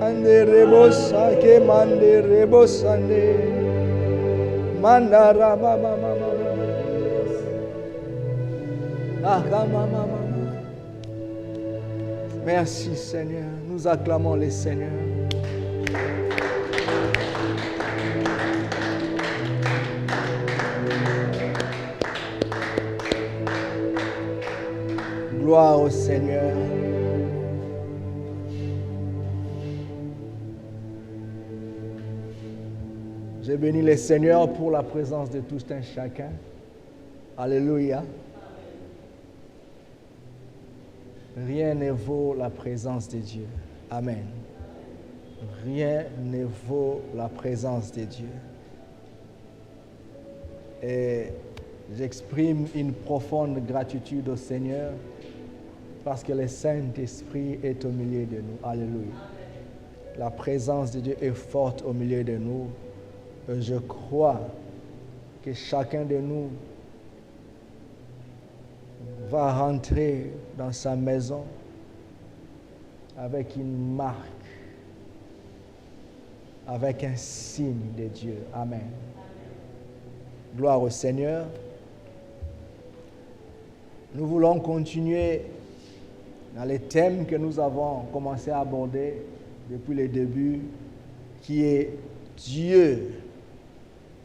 Ande rebosa ke mande rebosande. Mandara mama mama. Ah mama mama. Merci Seigneur. Nous acclamons le Seigneur. Gloire au Seigneur. Je bénis le Seigneur pour la présence de tout un chacun. Alléluia. Rien ne vaut la présence de Dieu. Amen. Rien ne vaut la présence de Dieu. Et j'exprime une profonde gratitude au Seigneur parce que le Saint-Esprit est au milieu de nous. Alléluia. La présence de Dieu est forte au milieu de nous. Et je crois que chacun de nous va rentrer dans sa maison avec une marque, avec un signe de Dieu. Amen. Gloire au Seigneur. Nous voulons continuer dans les thèmes que nous avons commencé à aborder depuis le début, qui est Dieu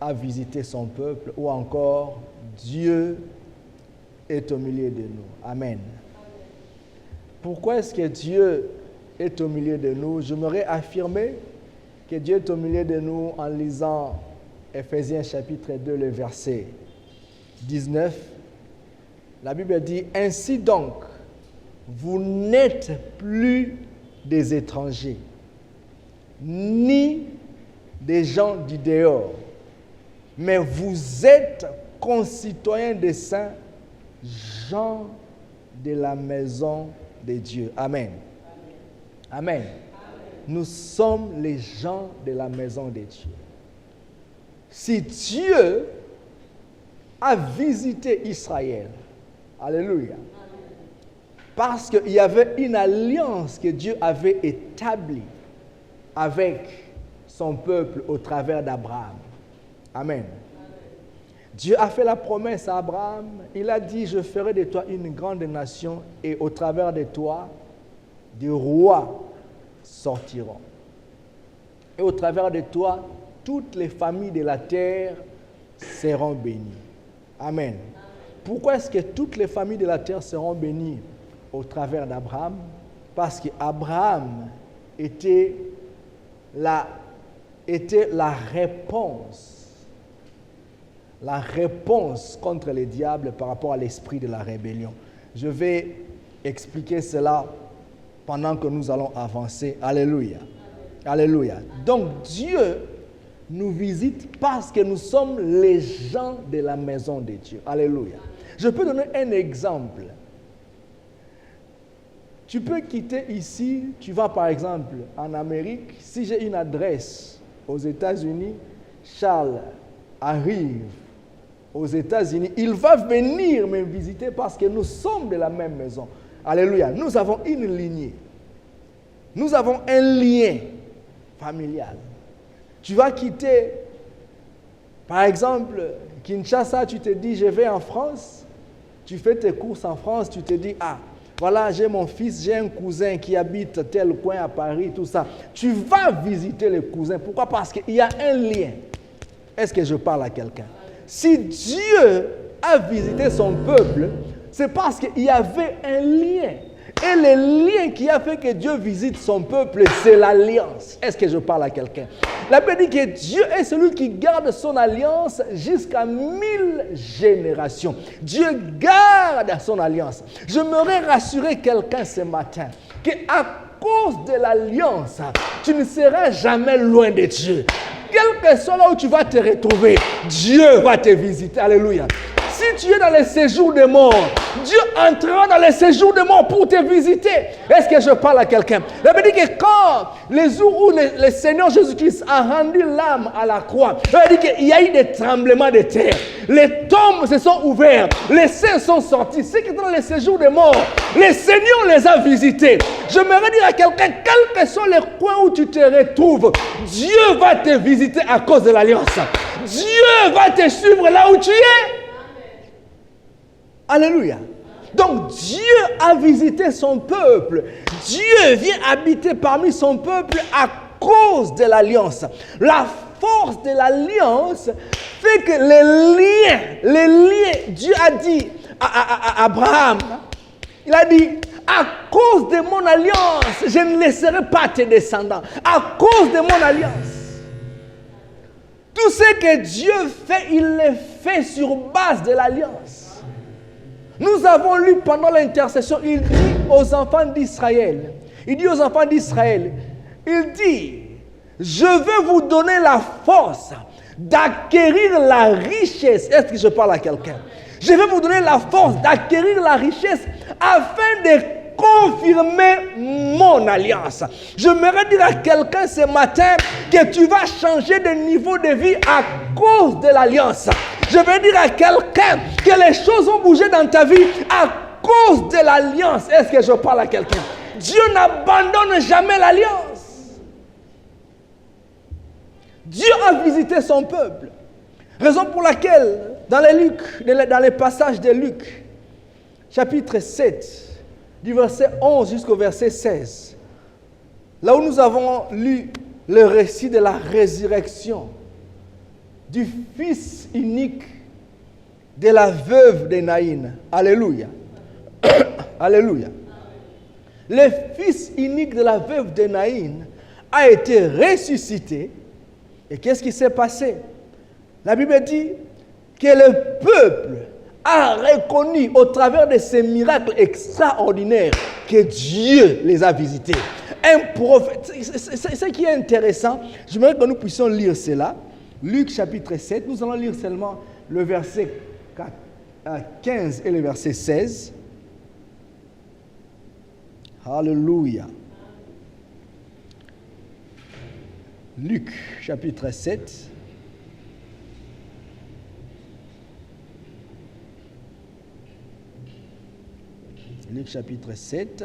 a visité son peuple, ou encore Dieu est au milieu de nous. Amen. Pourquoi est-ce que Dieu est au milieu de nous? J'aimerais affirmer que Dieu est au milieu de nous en lisant Éphésiens chapitre 2, le verset 19. La Bible dit, « Ainsi donc, vous n'êtes plus des étrangers, ni des gens du dehors, mais vous êtes concitoyens des saints, gens de la maison de Dieu. » Amen. Amen. Amen. Nous sommes les gens de la maison de Dieu. Si Dieu a visité Israël, alléluia, parce qu'il y avait une alliance que Dieu avait établie avec son peuple au travers d'Abraham. Amen. Dieu a fait la promesse à Abraham. Il a dit, je ferai de toi une grande nation et au travers de toi, des rois sortiront. Et au travers de toi, toutes les familles de la terre seront bénies. Amen. Pourquoi est-ce que toutes les familles de la terre seront bénies au travers d'Abraham? Parce qu'Abraham était la réponse contre les diables par rapport à l'esprit de la rébellion. Je vais expliquer cela pendant que nous allons avancer. Alléluia. Alléluia. Donc Dieu nous visite parce que nous sommes les gens de la maison de Dieu. Alléluia. Je peux donner un exemple. Tu peux quitter ici, tu vas par exemple en Amérique. Si j'ai une adresse aux États-Unis, Charles arrive aux États-Unis, il va venir me visiter parce que nous sommes de la même maison. Alléluia. Nous avons une lignée. Nous avons un lien familial. Tu vas quitter, par exemple, Kinshasa, tu te dis, je vais en France. Tu fais tes courses en France, tu te dis, ah, voilà, j'ai mon fils, j'ai un cousin qui habite tel coin à Paris, tout ça. Tu vas visiter le cousin. Pourquoi? Parce qu'il y a un lien. Est-ce que je parle à quelqu'un? Si Dieu a visité son peuple, c'est parce qu'il y avait un lien. Et le lien qui a fait que Dieu visite son peuple, c'est l'alliance. Est-ce que je parle à quelqu'un? La Bible dit que Dieu est celui qui garde son alliance jusqu'à 1000 générations. Dieu garde son alliance. J'aimerais rassurer quelqu'un ce matin qu'à cause de l'alliance, tu ne seras jamais loin de Dieu. Quel que soit là où tu vas te retrouver, Dieu va te visiter. Alléluia. si tu es dans les séjours des morts, Dieu entrera dans les séjours des morts pour te visiter. Est-ce que je parle à quelqu'un? La Bible dit que quand les jours où le Seigneur Jésus-Christ a rendu l'âme à la croix, la Bible dit qu'il y a eu des tremblements de terre. Les tombes se sont ouvertes, les saints sont sortis. Ceux qui sont dans les séjours des morts, le Seigneur les a visités. J'aimerais dire à quelqu'un, quel que soit le coin où tu te retrouves, Dieu va te visiter à cause de l'alliance. Dieu va te suivre là où tu es. Alléluia. Donc Dieu a visité son peuple. Dieu vient habiter parmi son peuple à cause de l'alliance. La force de l'alliance fait que les liens, Dieu a dit à Abraham, il a dit, à cause de mon alliance, je ne laisserai pas tes descendants. À cause de mon alliance. Tout ce que Dieu fait, il le fait sur base de l'alliance. Nous avons lu pendant l'intercession, il dit aux enfants d'Israël, il dit, je veux vous donner la force d'acquérir la richesse. Est-ce que je parle à quelqu'un? Je vais vous donner la force d'acquérir la richesse afin de confirmer mon alliance. Je voudrais dire à quelqu'un ce matin que tu vas changer de niveau de vie à cause de l'alliance. Je veux dire à quelqu'un que les choses vont bouger dans ta vie à cause de l'alliance. Est-ce que je parle à quelqu'un? Dieu n'abandonne jamais l'alliance. Dieu a visité son peuple. Raison pour laquelle, dans les passages de Luc, chapitre 7, du verset 11 jusqu'au verset 16, là où nous avons lu le récit de la résurrection du fils unique de la veuve de Naïn. Alléluia. Alléluia. Le fils unique de la veuve de Naïn a été ressuscité. Et qu'est-ce qui s'est passé? La Bible dit que le peuple a reconnu au travers de ces miracles extraordinaires que Dieu les a visités. Un prophète, ce qui est intéressant, je voudrais que nous puissions lire cela. Luc chapitre 7, nous allons lire seulement le verset 15 et le verset 16. Alléluia. Luc chapitre 7. Luc chapitre 7.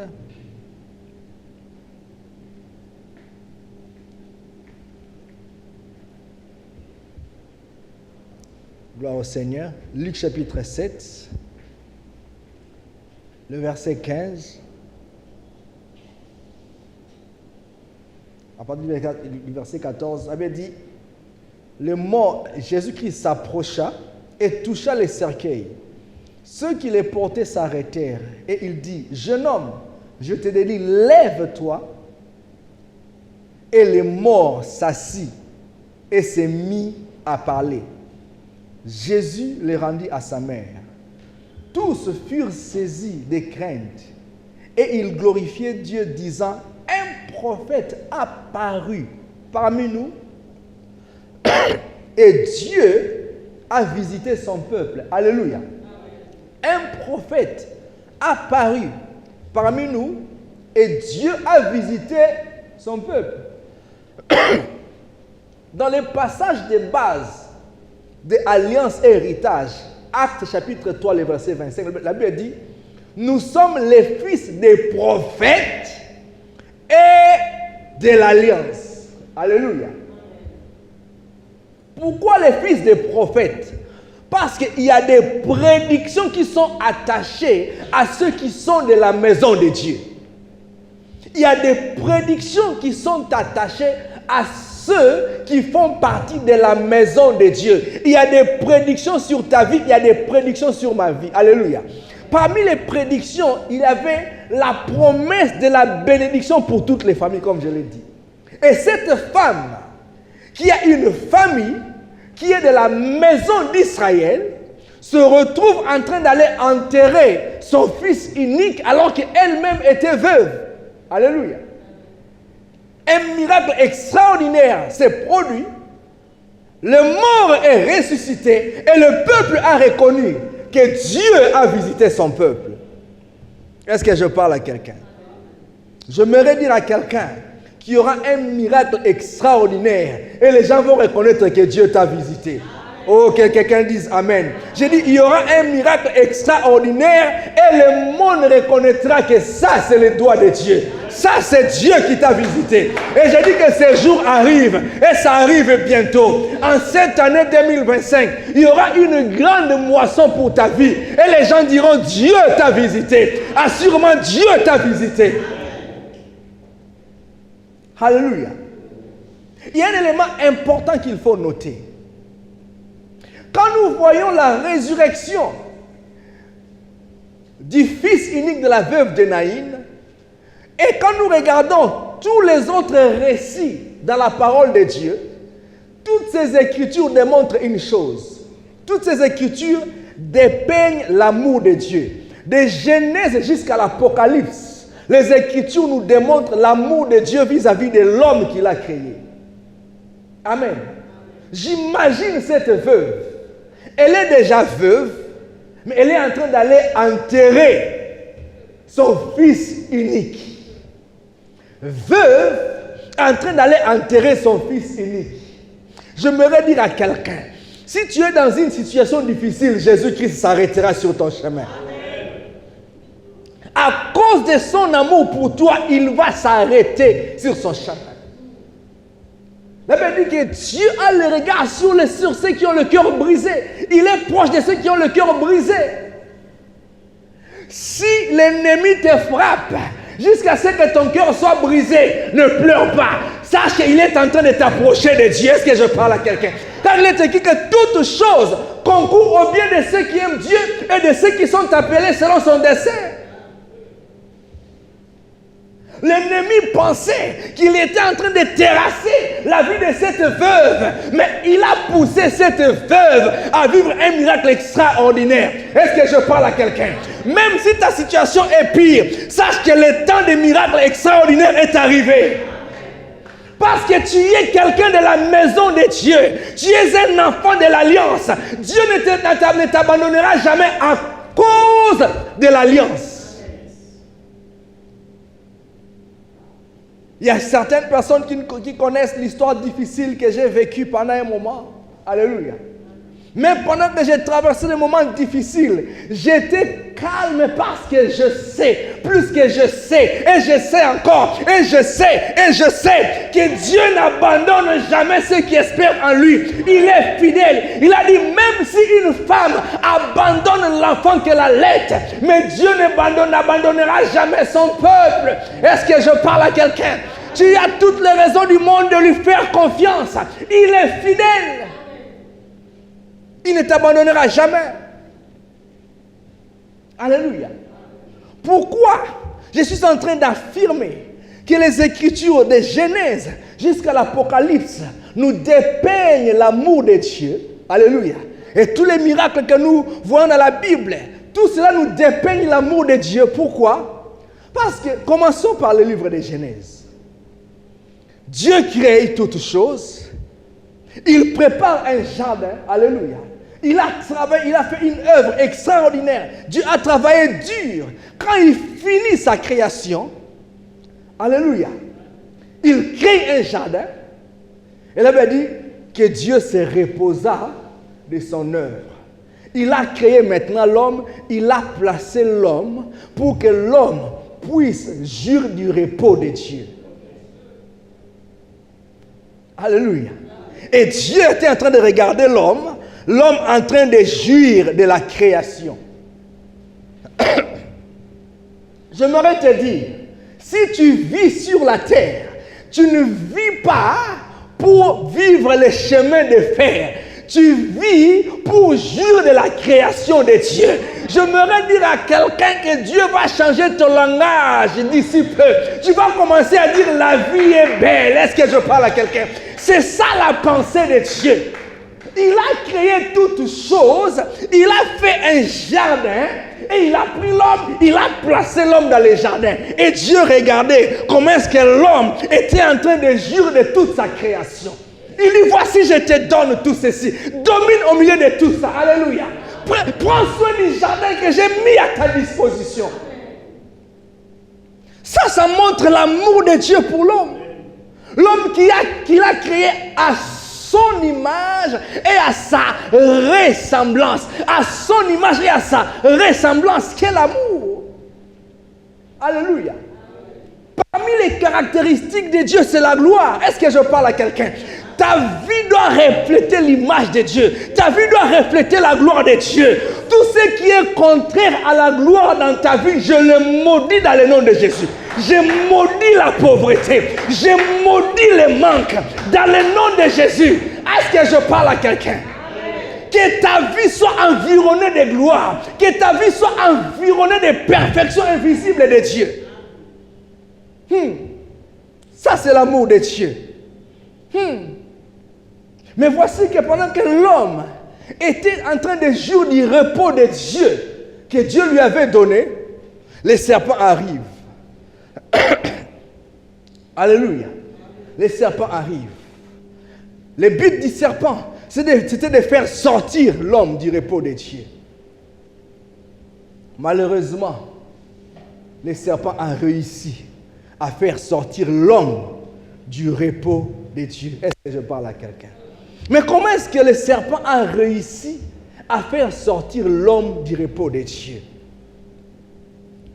Gloire au Seigneur. Luc chapitre 7, le verset 15. À partir du verset 14, avait dit, le mort, Jésus-Christ s'approcha et toucha les cercueils. Ceux qui les portaient s'arrêtèrent et il dit, jeune homme, je te dis, lève-toi. Et le mort s'assit et s'est mis à parler. Jésus les rendit à sa mère. Tous furent saisis de crainte et ils glorifiaient Dieu disant, un prophète apparu parmi nous et Dieu a visité son peuple. Alléluia. Un prophète apparu parmi nous et Dieu a visité son peuple. Dans les passages de base de Alliance et Héritage, Actes chapitre 3, le verset 25, la Bible dit, nous sommes les fils des prophètes et de l'Alliance. Alléluia. Pourquoi les fils des prophètes? Parce qu'il y a des prédictions qui sont attachées à ceux qui sont de la maison de Dieu. Il y a des prédictions qui sont attachées à ceux qui font partie de la maison de Dieu. Il y a des prédictions sur ta vie, il y a des prédictions sur ma vie. Alléluia. Parmi les prédictions, il y avait la promesse de la bénédiction pour toutes les familles, comme je l'ai dit. Et cette femme, qui a une famille, qui est de la maison d'Israël, se retrouve en train d'aller enterrer son fils unique alors qu'elle-même était veuve. Alléluia. Un miracle extraordinaire s'est produit. Le mort est ressuscité et le peuple a reconnu que Dieu a visité son peuple. Est-ce que je parle à quelqu'un? J'aimerais dire à quelqu'un qu'il y aura un miracle extraordinaire et les gens vont reconnaître que Dieu t'a visité. Oh, que quelqu'un dise Amen. J'ai dit, il y aura un miracle extraordinaire et le monde reconnaîtra que ça, c'est le doigt de Dieu. Ça, c'est Dieu qui t'a visité. Et j'ai dit que ces jours arrivent et ça arrive bientôt. En cette année 2025, il y aura une grande moisson pour ta vie. Et les gens diront, Dieu t'a visité. Assurément, Dieu t'a visité. Alléluia. Il y a un élément important qu'il faut noter. Quand nous voyons la résurrection du fils unique de la veuve de Naïn, et quand nous regardons tous les autres récits dans la parole de Dieu, toutes ces écritures démontrent une chose. Toutes ces écritures dépeignent l'amour de Dieu. De Genèse jusqu'à l'Apocalypse, les écritures nous démontrent l'amour de Dieu vis-à-vis de l'homme qu'il a créé. Amen. J'imagine cette veuve. Elle est déjà veuve, mais elle est en train d'aller enterrer son fils unique. Veuve, en train d'aller enterrer son fils unique. J'aimerais dire à quelqu'un, si tu es dans une situation difficile, Jésus-Christ s'arrêtera sur ton chemin. Amen. À cause de son amour pour toi, il va s'arrêter sur son chemin. La Bible dit que Dieu a le regard sur ceux qui ont le cœur brisé. Il est proche de ceux qui ont le cœur brisé. Si l'ennemi te frappe, jusqu'à ce que ton cœur soit brisé, ne pleure pas. Sache qu'il est en train de t'approcher de Dieu. Est-ce que je parle à quelqu'un? Car il est écrit que toutes choses concourent au bien de ceux qui aiment Dieu et de ceux qui sont appelés selon son dessein. L'ennemi pensait qu'il était en train de terrasser la vie de cette veuve. Mais il a poussé cette veuve à vivre un miracle extraordinaire. Est-ce que je parle à quelqu'un? Même si ta situation est pire, sache que le temps des miracles extraordinaires est arrivé. Parce que tu es quelqu'un de la maison de Dieu. Tu es un enfant de l'alliance. Dieu ne t'abandonnera jamais à cause de l'alliance. Il y a certaines personnes qui connaissent l'histoire difficile que j'ai vécue pendant un moment. Alléluia. Mais pendant que j'ai traversé des moments difficiles, j'étais calme parce que je sais, plus que je sais, et je sais encore, et je sais que Dieu n'abandonne jamais ceux qui espèrent en lui. Il est fidèle. Il a dit, même si une femme abandonne l'enfant qu'elle allait, mais Dieu n'abandonnera jamais son peuple. Est-ce que je parle à quelqu'un? Tu as toutes les raisons du monde de lui faire confiance. Il est fidèle. Il ne t'abandonnera jamais. Alléluia. Pourquoi je suis en train d'affirmer que les Écritures de Genèse jusqu'à l'Apocalypse nous dépeignent l'amour de Dieu? Alléluia. Et tous les miracles que nous voyons dans la Bible, tout cela nous dépeigne l'amour de Dieu. Pourquoi? Parce que, commençons par le livre de Genèse. Dieu crée toutes choses. Il prépare un jardin. Alléluia. Il a travaillé, il a fait une œuvre extraordinaire. Dieu a travaillé dur. Quand il finit sa création, alléluia, il crée un jardin. Et là, il dit que Dieu se reposa de son œuvre. Il a créé maintenant l'homme, il a placé l'homme pour que l'homme puisse jouir du repos de Dieu. Alléluia. Et Dieu était en train de regarder l'homme en train de jouir de la création. J'aimerais te dire, si tu vis sur la terre, tu ne vis pas pour vivre les chemins de fer. Tu vis pour jouir de la création de Dieu. J'aimerais dire à quelqu'un que Dieu va changer ton langage d'ici peu. Tu vas commencer à dire la vie est belle. Est-ce que je parle à quelqu'un? C'est ça la pensée de Dieu. Il a créé toutes choses, il a fait un jardin et il a pris l'homme, il a placé l'homme dans le jardin. Et Dieu regardait comment est-ce que l'homme était en train de jouir de toute sa création. Il dit, voici je te donne tout ceci, domine au milieu de tout ça, alléluia. Prends soin du jardin que j'ai mis à ta disposition. Ça montre l'amour de Dieu pour l'homme. L'homme qu'il a créé à son image et à sa ressemblance. À son image et à sa ressemblance. Quel amour! Alléluia. Parmi les caractéristiques de Dieu, c'est la gloire. Est-ce que je parle à quelqu'un? Ta vie doit refléter l'image de Dieu. Ta vie doit refléter la gloire de Dieu. Tout ce qui est contraire à la gloire dans ta vie, je le maudis dans le nom de Jésus. Je maudis la pauvreté. Je maudis les manques dans le nom de Jésus. Est-ce que je parle à quelqu'un? Que ta vie soit environnée de gloire. Que ta vie soit environnée de perfection invisible de Dieu. Ça, c'est l'amour de Dieu. Mais voici que pendant que l'homme était en train de jouir du repos de Dieu que Dieu lui avait donné, les serpents arrivent. Alléluia. Les serpents arrivent. Le but du serpent, c'était de faire sortir l'homme du repos de Dieu. Malheureusement, les serpents ont réussi à faire sortir l'homme du repos de Dieu. Est-ce que je parle à quelqu'un? Mais comment est-ce que le serpent a réussi à faire sortir l'homme du repos de Dieu?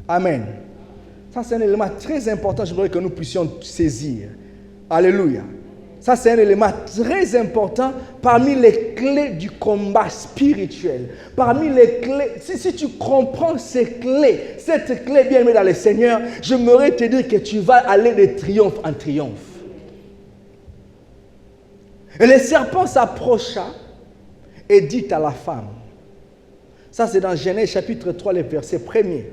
Amen. Ça, c'est un élément très important, je voudrais que nous puissions saisir. Alléluia. Ça, c'est un élément très important parmi les clés du combat spirituel. Parmi les clés, si tu comprends ces clés, cette clé bien aimée dans le Seigneur, j'aimerais te dire que tu vas aller de triomphe en triomphe. Et le serpent s'approcha et dit à la femme, ça c'est dans Genèse chapitre 3, le verset 1er.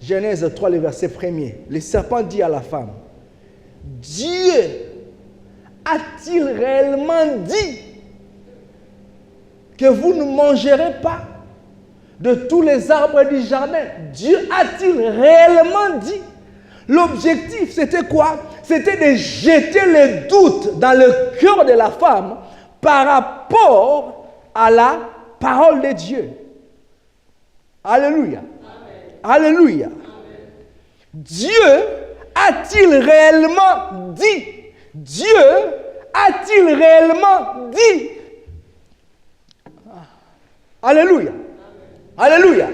Genèse 3, le verset 1er. Le serpent dit à la femme, Dieu a-t-il réellement dit que vous ne mangerez pas de tous les arbres du jardin? Dieu a-t-il réellement dit? L'objectif, c'était quoi? C'était de jeter le doute dans le cœur de la femme par rapport à la parole de Dieu. Alléluia. Amen. Alléluia. Amen. Dieu a-t-il réellement dit? Dieu a-t-il réellement dit? Alléluia. Amen. Alléluia.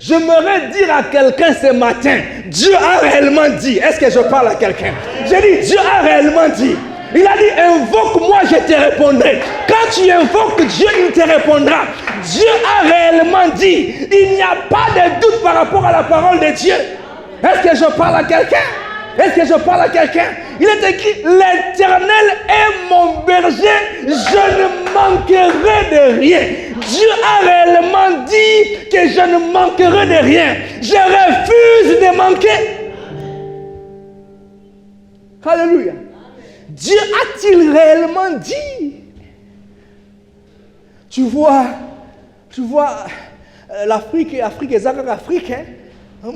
J'aimerais dire à quelqu'un ce matin, Dieu a réellement dit. Est-ce que je parle à quelqu'un? J'ai dit, Dieu a réellement dit. Il a dit, invoque-moi, je te répondrai. Quand tu invoques Dieu, il te répondra. Dieu a réellement dit. Il n'y a pas de doute par rapport à la parole de Dieu. Est-ce que je parle à quelqu'un? Est-ce que je parle à quelqu'un? Il est écrit, l'Éternel est mon berger, je ne manquerai de rien. Dieu a réellement dit que je ne manquerai de rien. Je refuse de manquer. Alléluia. Dieu a-t-il réellement dit? Tu vois l'Afrique, Afrique, hein? Non.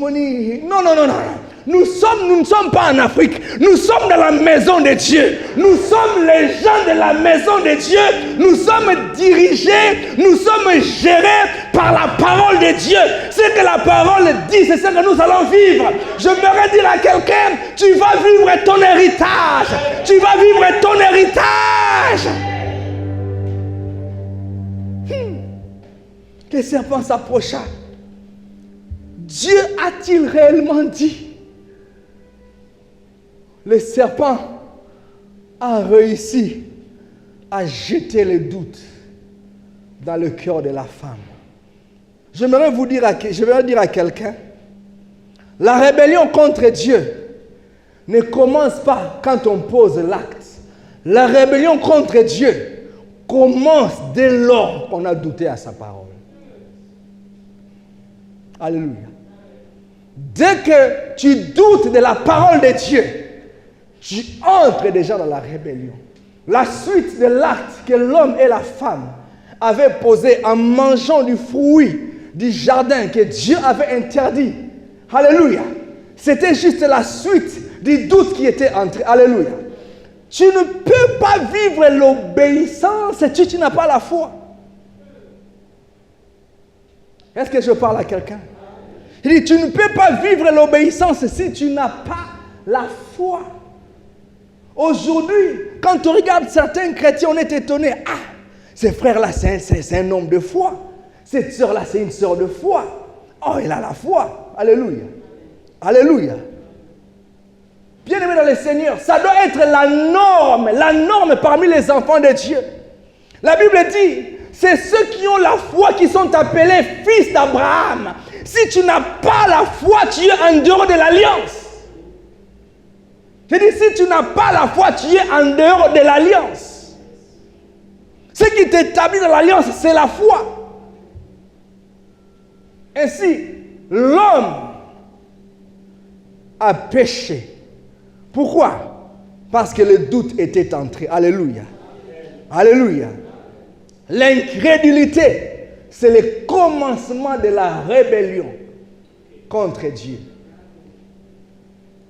Nous ne sommes pas en Afrique. Nous sommes dans la maison de Dieu. Nous sommes les gens de la maison de Dieu. Nous sommes dirigés, nous sommes gérés par la parole de Dieu. Ce que la parole dit, c'est ce que nous allons vivre. J'aimerais dire à quelqu'un, tu vas vivre ton héritage. Tu vas vivre ton héritage. Le serpent s'approcha. Dieu a-t-il réellement dit? Le serpent a réussi à jeter le doute dans le cœur de la femme. J'aimerais dire à quelqu'un, la rébellion contre Dieu ne commence pas quand on pose l'acte. La rébellion contre Dieu commence dès lors qu'on a douté à sa parole. Alléluia. Dès que tu doutes de la parole de Dieu, tu entres déjà dans la rébellion. La suite de l'acte que l'homme et la femme avaient posé en mangeant du fruit du jardin que Dieu avait interdit. Alléluia. C'était juste la suite du doute qui était entré. Alléluia. Tu ne peux pas vivre l'obéissance si tu n'as pas la foi. Est-ce que je parle à quelqu'un? Il dit, tu ne peux pas vivre l'obéissance si tu n'as pas la foi. Aujourd'hui, quand on regarde certains chrétiens, on est étonné. Ah, ce frère-là, c'est un homme de foi. Cette sœur-là, c'est une sœur de foi. Oh, il a la foi. Alléluia. Alléluia. Bien-aimé dans le Seigneur, ça doit être la norme parmi les enfants de Dieu. La Bible dit, c'est ceux qui ont la foi qui sont appelés fils d'Abraham. Si tu n'as pas la foi, tu es en dehors de l'alliance. Je dis, si tu n'as pas la foi, tu es en dehors de l'alliance. Ce qui t'établit dans l'alliance, c'est la foi. Ainsi, l'homme a péché. Pourquoi? Parce que le doute était entré. Alléluia. Alléluia. L'incrédulité, c'est le commencement de la rébellion contre Dieu.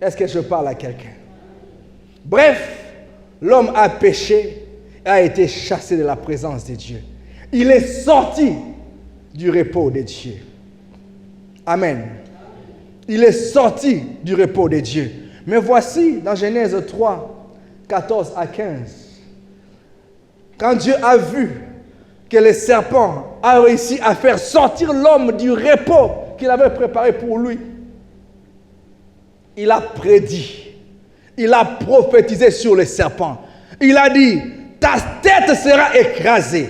Est-ce que je parle à quelqu'un? Bref, l'homme a péché et a été chassé de la présence de Dieu. Il est sorti du repos de Dieu. Amen. Il est sorti du repos de Dieu. Mais voici, dans Genèse 3, 14 à 15, quand Dieu a vu que le serpent a réussi à faire sortir l'homme du repos qu'il avait préparé pour lui, il a prédit, il a prophétisé sur le serpent. Il a dit, ta tête sera écrasée.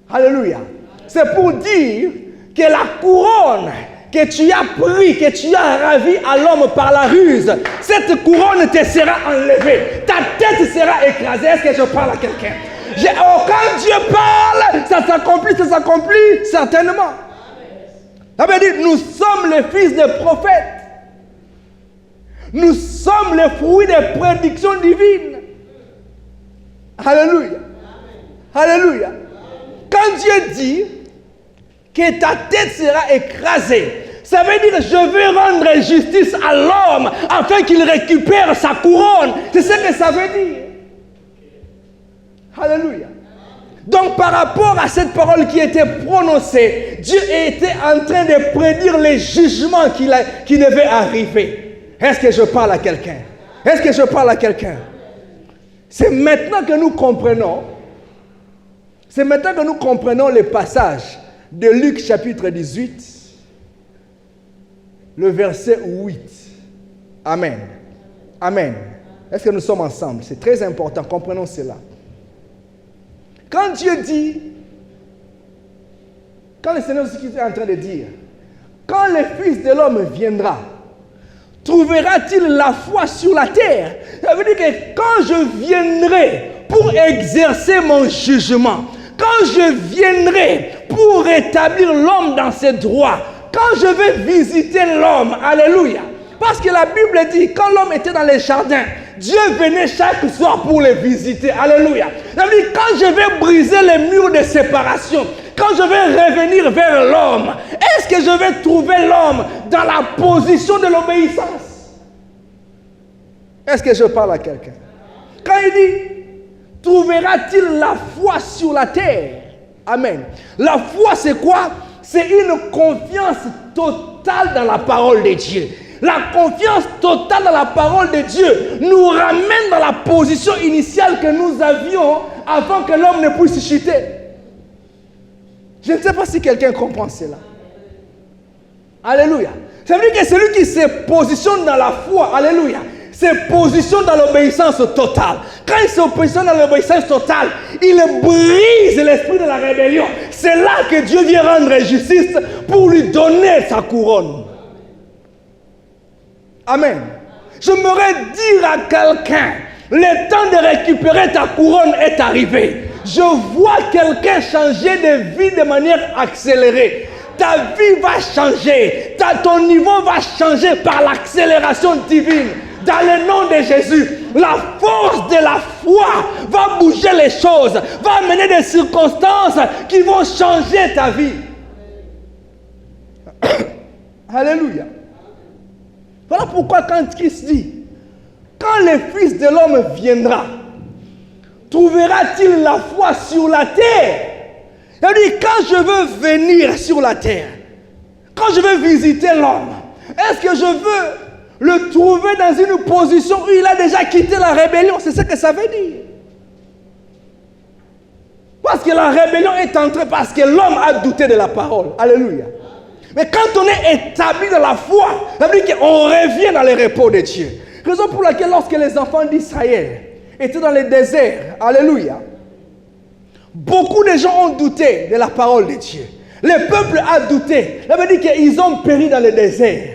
Alléluia. C'est pour dire que la couronne que tu as pris, que tu as ravi à l'homme par la ruse, cette couronne te sera enlevée. Ta tête sera écrasée. Est-ce que je parle à quelqu'un? Quand Dieu parle, ça s'accomplit certainement. Ça veut dire, nous sommes les fils des prophètes. Nous sommes les fruits des prédictions divines. Alléluia. Alléluia. Quand Dieu dit que ta tête sera écrasée, ça veut dire je vais rendre justice à l'homme afin qu'il récupère sa couronne. C'est ce que ça veut dire. Alléluia. Donc par rapport à cette parole qui était prononcée, Dieu était en train de prédire les jugements qui devaient arriver. Est-ce que je parle à quelqu'un? Est-ce que je parle à quelqu'un? C'est maintenant que nous comprenons. C'est maintenant que nous comprenons le passage de Luc chapitre 18, le verset 8. Amen. Amen. Est-ce que nous sommes ensemble? C'est très important, comprenons cela. Quand Dieu dit, quand le Seigneur Jésus-Christ est en train de dire, quand le Fils de l'homme viendra, trouvera-t-il la foi sur la terre? Ça veut dire que quand je viendrai pour exercer mon jugement, quand je viendrai pour rétablir l'homme dans ses droits, quand je vais visiter l'homme, alléluia. Parce que la Bible dit, quand l'homme était dans les jardins, Dieu venait chaque soir pour le visiter, alléluia. Ça veut dire, quand je vais briser les murs de séparation, quand je vais revenir vers l'homme, est-ce que je vais trouver l'homme dans la position de l'obéissance? Est-ce que je parle à quelqu'un? Quand il dit, trouvera-t-il la foi sur la terre? Amen. La foi, c'est quoi? C'est une confiance totale dans la parole de Dieu. La confiance totale dans la parole de Dieu nous ramène dans la position initiale que nous avions avant que l'homme ne puisse chuter. Je ne sais pas si quelqu'un comprend cela. Alléluia. Ça veut dire que celui qui se positionne dans la foi, alléluia, se positionne dans l'obéissance totale. Quand il se positionne dans l'obéissance totale, il brise l'esprit de la rébellion. C'est là que Dieu vient rendre justice pour lui donner sa couronne. Amen. J'aimerais dire à quelqu'un, le temps de récupérer ta couronne est arrivé. Je vois quelqu'un changer de vie de manière accélérée. Ta vie va changer. Ton niveau va changer par l'accélération divine. Dans le nom de Jésus, la force de la foi va bouger les choses, va amener des circonstances qui vont changer ta vie. Alléluia. Voilà pourquoi quand Christ dit, quand le Fils de l'homme viendra, trouvera-t-il la foi sur la terre? C'est-à-dire, quand je veux venir sur la terre, quand je veux visiter l'homme, est-ce que je veux le trouver dans une position où il a déjà quitté la rébellion? C'est ce que ça veut dire. Parce que la rébellion est entrée parce que l'homme a douté de la parole. Alléluia. Mais quand on est établi dans la foi, ça veut dire qu'on revient dans le repos de Dieu. Raison pour laquelle lorsque les enfants d'Israël étaient dans le désert, alléluia, beaucoup de gens ont douté de la parole de Dieu. Le peuple a douté. Ça veut dire qu'ils ont péri dans le désert.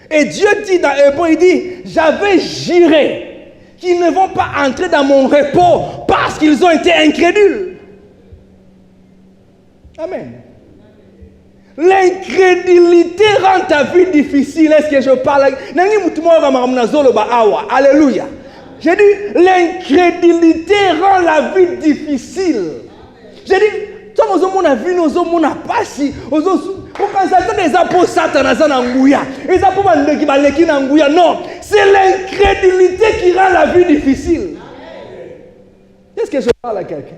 Et Dieu dit dans Hébreu, il dit, j'avais juré qu'ils ne vont pas entrer dans mon repos parce qu'ils ont été incrédules. Amen. L'incrédulité rend ta vie difficile. Est-ce que je parle? Alléluia. J'ai dit, l'incrédulité rend la vie difficile. J'ai dit, non, c'est l'incrédulité qui rend la vie difficile. Est-ce que je parle à quelqu'un?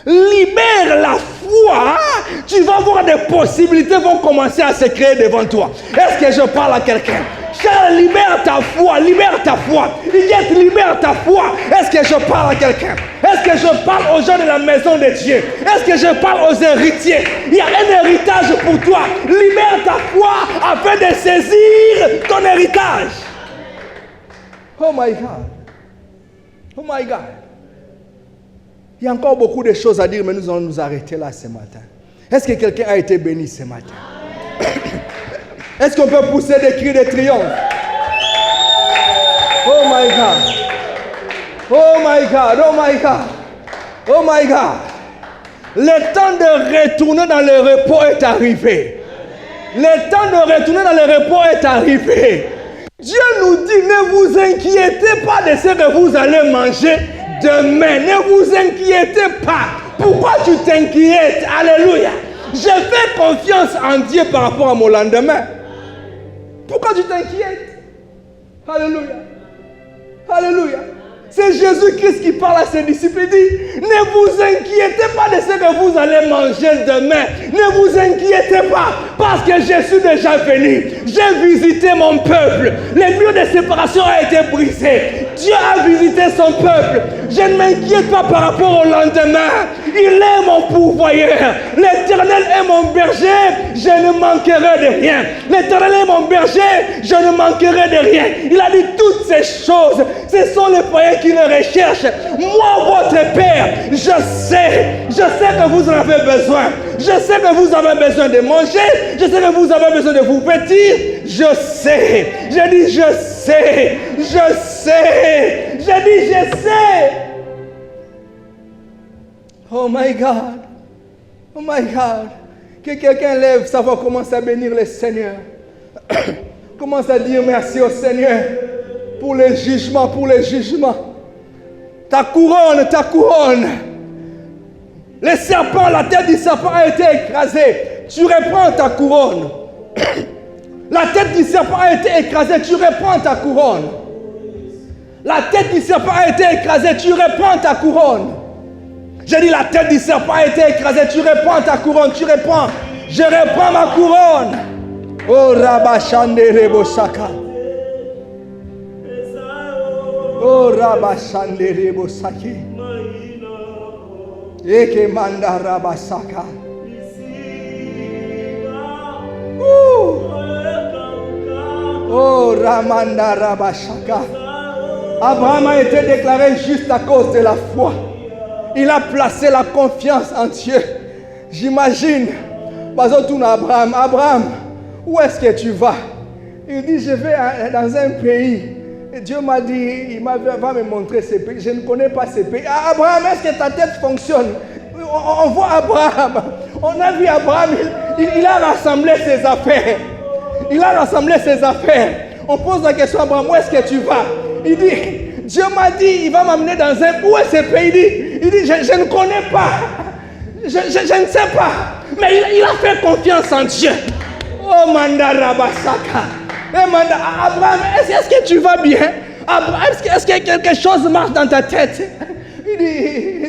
Libère la foi, tu vas voir des possibilités vont commencer à se créer devant toi. Est-ce que je parle à quelqu'un? Charles, libère ta foi, libère ta foi. Yvette, libère ta foi. Est-ce que je parle à quelqu'un? Est-ce que je parle aux gens de la maison de Dieu? Est-ce que je parle aux héritiers? Il y a un héritage pour toi. Libère ta foi afin de saisir ton héritage. Oh my God. Oh my God. Il y a encore beaucoup de choses à dire, mais nous allons nous arrêter là ce matin. Est-ce que quelqu'un a été béni ce matin? Est-ce qu'on peut pousser des cris de triomphe? Oh my God. Oh my God. Oh my God. Oh my God. Le temps de retourner dans le repos est arrivé. Le temps de retourner dans le repos est arrivé. Dieu nous dit, ne vous inquiétez pas de ce que vous allez manger demain. Ne vous inquiétez pas. Pourquoi tu t'inquiètes? Alléluia. Je fais confiance en Dieu par rapport à mon lendemain. Pourquoi tu t'inquiètes? Alléluia. Alléluia. C'est Jésus-Christ qui parle à ses disciples. Il dit, ne vous inquiétez pas de ce que vous allez manger demain. Ne vous inquiétez pas, parce que je suis déjà venu. J'ai visité mon peuple. Le mur de séparation a été brisé. Dieu a visité son peuple. Je ne m'inquiète pas par rapport au lendemain. Il est mon pourvoyeur. L'Éternel est mon berger. Je ne manquerai de rien. L'Éternel est mon berger. Je ne manquerai de rien. Il a dit toutes ces choses. Ce sont les païens qui le recherchent. Moi, votre Père, je sais que vous en avez besoin. Je sais que vous avez besoin de manger. Je sais que vous avez besoin de vous vêtir. Je sais. J'ai dit, je sais. Je sais. J'ai dit, je sais. Oh my God. Oh my God. Que quelqu'un lève sa voix, commence à bénir le Seigneur. Commence à dire merci au Seigneur pour les jugements, pour les jugements. Ta couronne, ta couronne. Le serpent, la tête du serpent a été écrasée. Tu reprends ta couronne. La tête du serpent a été écrasée. Tu reprends ta couronne. La tête du serpent a été écrasée. Tu reprends ta couronne. J'ai dit la tête du serpent a été écrasée. Tu reprends ta couronne. Tu reprends. Je reprends ma couronne. Oh Rabachandere Bosaka. Oh Rabachandere Bosaki. Eke manda Rabasaka. Oh Ramanda Rabashaka. Abraham a été déclaré juste à cause de la foi. Il a placé la confiance en Dieu. J'imagine, Abraham, où est-ce que tu vas? Il dit, je vais dans un pays. Et Dieu m'a dit, il va me montrer ce pays. Je ne connais pas ce pays. Abraham, est-ce que ta tête fonctionne? On voit Abraham. On a vu Abraham, il a rassemblé ses affaires. Il a rassemblé ses affaires. On pose la question à Abraham, où est-ce que tu vas? Il dit, Dieu m'a dit, il va m'amener dans un... Où est ce pays? Il dit, je ne connais pas. Je ne sais pas. Mais il a fait confiance en Dieu. Oh, Manda Rabasaka. Abraham, est-ce que tu vas bien? Abraham, est-ce que quelque chose marche dans ta tête? Il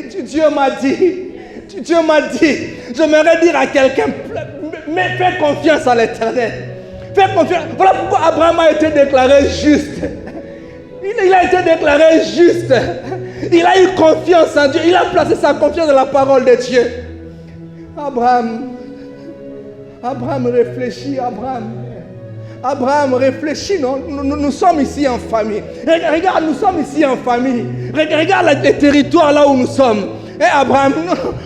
dit, Dieu m'a dit, Dieu m'a dit, j'aimerais dire à quelqu'un, mais fais confiance à l'Éternel. Fais confiance. Voilà pourquoi Abraham a été déclaré juste. Il a été déclaré juste. Il a eu confiance en Dieu. Il a placé sa confiance dans la parole de Dieu. Abraham réfléchit, Abraham réfléchit, non? Nous sommes ici en famille. Regarde, nous sommes ici en famille. Regarde les territoires là où nous sommes. Et Abraham,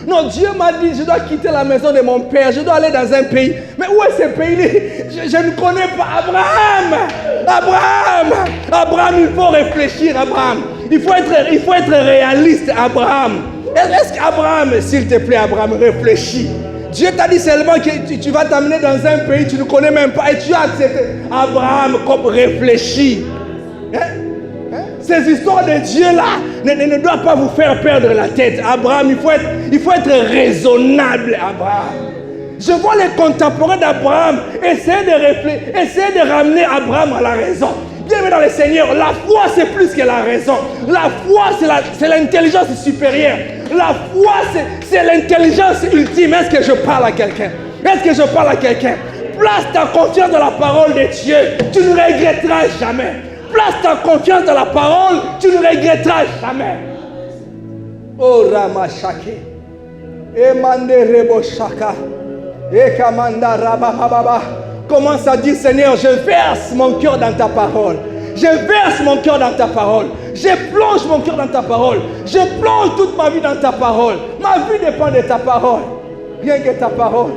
non, Dieu m'a dit, je dois quitter la maison de mon père, je dois aller dans un pays. Mais où est ce pays-là? Je ne connais pas. Abraham, il faut réfléchir, Abraham. Il faut être réaliste, Abraham. Est-ce qu'Abraham, s'il te plaît, Abraham, réfléchis. Dieu t'a dit seulement que tu vas t'amener dans un pays, tu ne connais même pas, et tu as accepté. Abraham, comme réfléchis. Ces histoires de Dieu là ne doivent pas vous faire perdre la tête. Abraham, il faut être raisonnable, Abraham. Je vois les contemporains d'Abraham essayer de réfléchir, essayer de ramener Abraham à la raison. Bien dans le Seigneur, la foi c'est plus que la raison. La foi c'est l'intelligence supérieure. La foi c'est l'intelligence ultime. Est-ce que je parle à quelqu'un? Est-ce que je parle à quelqu'un? Place ta confiance dans la parole de Dieu. Tu ne regretteras jamais. Place ta confiance dans la parole, tu ne regretteras jamais. Oh Ramashake, Emande Rebo Shaka, Ekamanda Rabababa. Commence à dire, Seigneur, je verse mon cœur dans ta parole. Je verse mon cœur dans ta parole. Je plonge mon cœur dans ta parole. Je plonge toute ma vie dans ta parole. Ma vie dépend de ta parole. Rien que ta parole.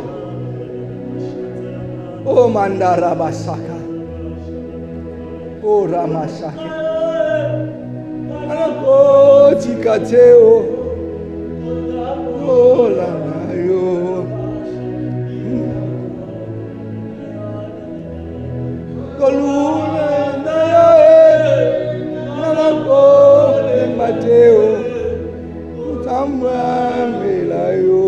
Oh Manda Rabashaka. Oh Ramashake. Anako tikateo. Oh lanayo. Koluna nayo. Anako mateo. Utamba melayo.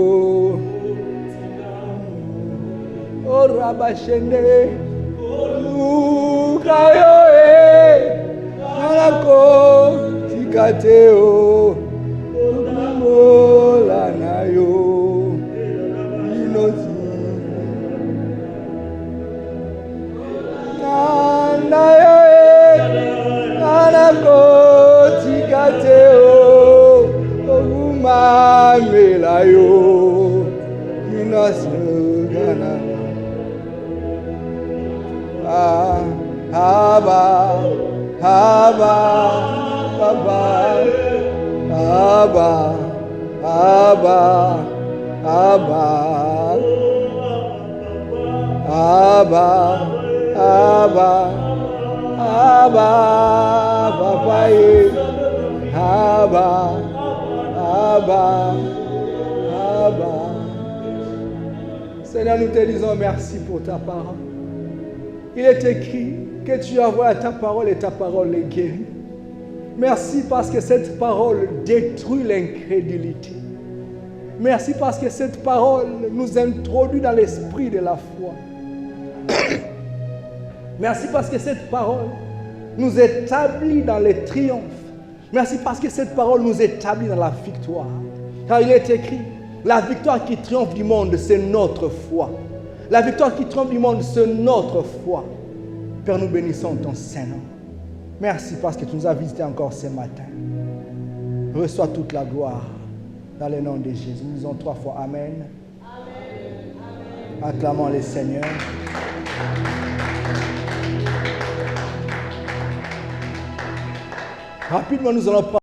Oh Rabashende. Lukayo Alako Tikateo Mola Nayo Inoti Nandayo Alako Tikateo Oguma Melayo Inoti Ganana Abba, Seigneur, nous te disons merci pour ta parole. Il est écrit que tu envoies ta parole et ta parole est guérie. Merci parce que cette parole détruit l'incrédulité. Merci parce que cette parole nous introduit dans l'esprit de la foi. Merci parce que cette parole nous établit dans le triomphe. Merci parce que cette parole nous établit dans la victoire. Car il est écrit, la victoire qui triomphe du monde, c'est notre foi. La victoire qui triomphe du monde, c'est notre foi. Père, nous bénissons ton Saint-Nom. Merci parce que tu nous as visités encore ce matin. Reçois toute la gloire dans le nom de Jésus. Nous disons 3 fois Amen. Amen. Acclamons le Seigneur. Rapidement, nous allons prendre